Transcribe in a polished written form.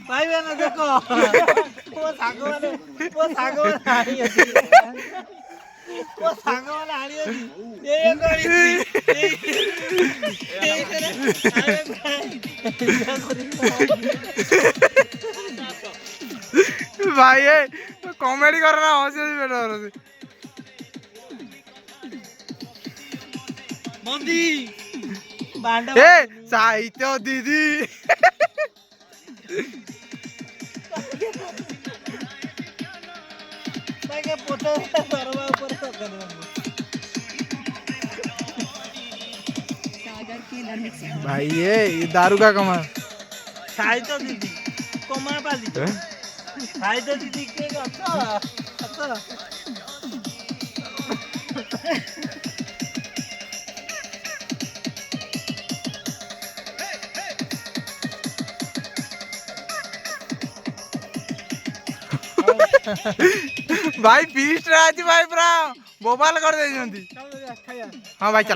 পাইবে না দেখো ও সাগরে হারি আছে ও সাগরে হারি আছে এই করিছি এই করে भाई ये कॉमेडी कर रहा हंसी हंसी बैठा रहा मंदी बांडा ए साहित्य दीदी ताके पोता सरवा ऊपर तो कर भाई ये दारू का कमाल साहित्य दीदी कमा पाली साहित्य दीदी के अच्छा अच्छा भाई फीस्ट राजी भाई पूरा बोबाल कर दे जंती चलो खाया हां भाई चलो।